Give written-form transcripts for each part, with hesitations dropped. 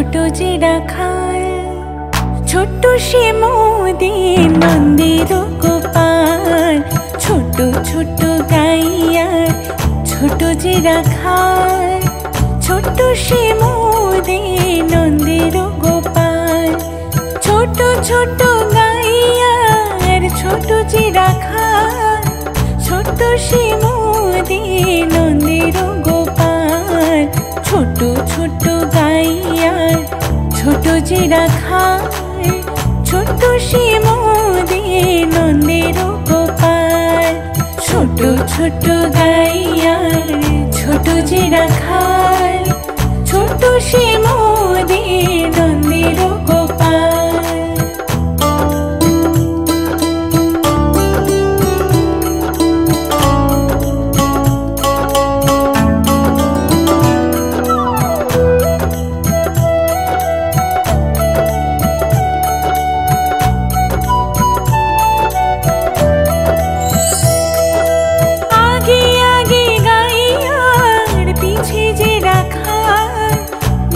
ছোট যে রাখাল, ছোট্ট সে মোদের নন্দের গোপাল। ছোট ছোট গাইয়ার ছোট যে রাখাল, ছোট্ট সে মোদের নন্দের গোপাল। ছোট ছোট গাইয়ার ছোট যে রাখাল, ছোট্ট সে মোদের নন্দের গোপাল। ছোট ছোট গাইয়ার ছোট যে রাখাল, ছোট্ট সে মোদের নন্দের গোপাল। ছোট ছোট গাইয়ার ছোট যে রাখাল, ছোট্ট সে মোদের নন্দের গোপাল।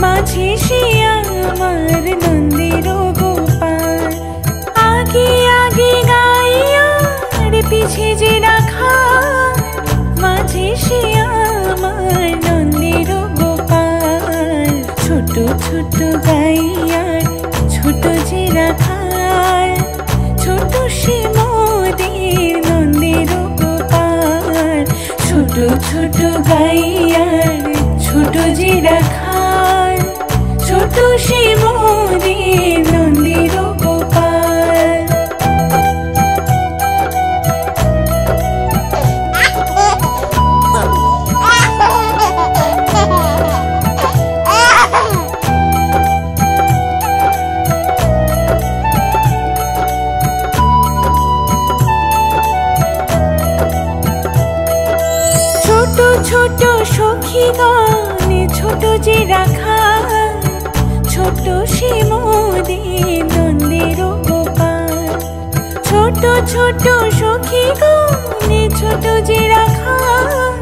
মাঝে সে আমার নন্দের গোপাল। আগে আগে গাইয়ার পিছে যে রাখাল, মাঝে সে আমার নন্দের গোপাল। ছোট ছোট গাইয়ার ছোট যে রাখাল, ছোট সে মোদের নন্দের গোপাল। ছোট ছোট গাইয়ার ছোট যে রাখাল, ছোট সে মোদের নন্দের গোপাল। ছোট ছোট সখী গানে ছোট যে রাখাল, ছোট সে মোদের নন্দের গোপাল। ছোট ছোট সখী গানে ছোট যে রাখাল,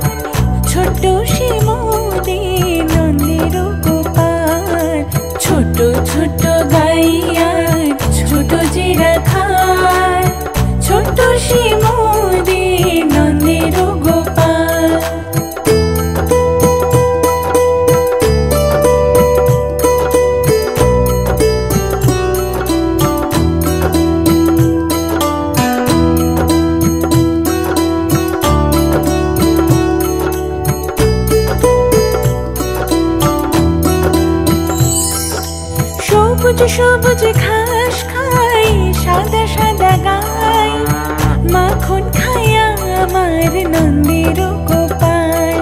ছোট সে মোদের নন্দের গোপাল। ছোট ছোট গাইয়ার ছোট যে রাখাল, ছোট সে মোদের নন্দের গোপাল। সবুজ সবুজ ঘাস খাই, সাদা সাদা গাই, মাখন খায় আমার নন্দের গোপাল।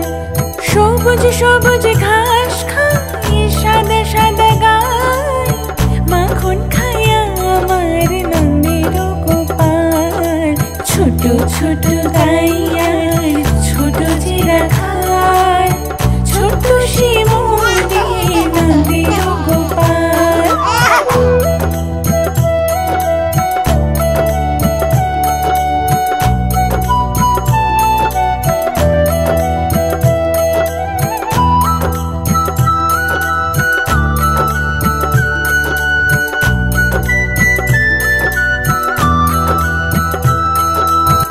সবুজ সবুজ ঘাস খাই, সাদা সাদা গাই, মাখন খায় আমার নন্দের গোপাল। ছোট ছোট গাইয়ার ছোট যে রাখাল, ছোট সে মোদের নন্দের গোপাল।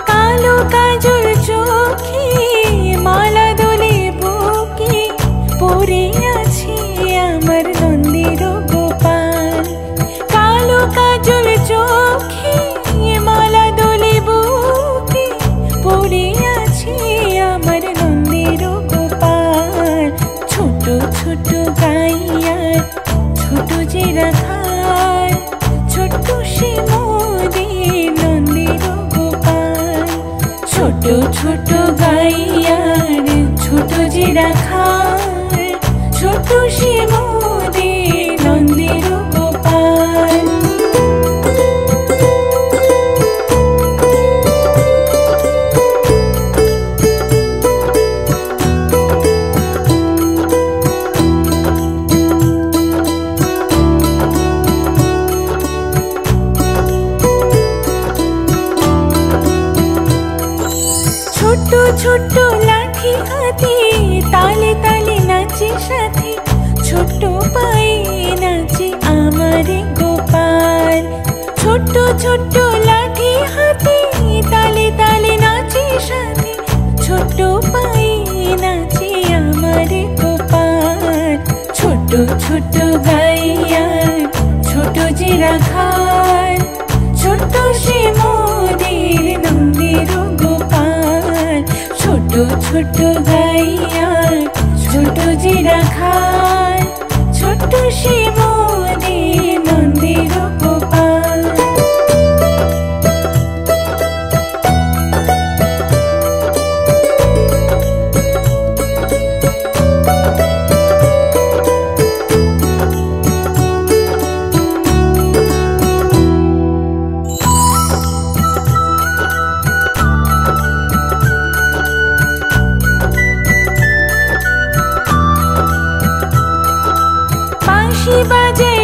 কালো কাজল চোখে মালা দোলে বুকে, পরে আছে আমার নন্দের গোপাল। কালো কাজল চোখে মালা দোলে বুকে, পরে আছে আমার নন্দের গোপাল। ছোট ছোট গাইয়ার ছোট যে রাখাল, ছোট্ট সে মোদের নন্দের গোপাল। ছোট ছোট গাইয়ার ছোট যে রাখাল, ছোট সে মোদের নন্দের গোপাল। ছোট ছোট লাঠি হাতে, তালে তালে নাচে সাথে, ছোট্ট পায়ে ছোট্ট লাঠি হাতে তালে তালে নাচে সাথে, ছোট্ট পায়ে নাচে আমার গোপাল। ছোট ছোট গাইয়া ছোট যে রাখাল, ছোট্ট সে মোদের নন্দের গোপাল। ছোট ছোট গাইয়া ছোট যে রাখাল, ছোট্ট সে মোদের নন্দের গোপাল। বাজে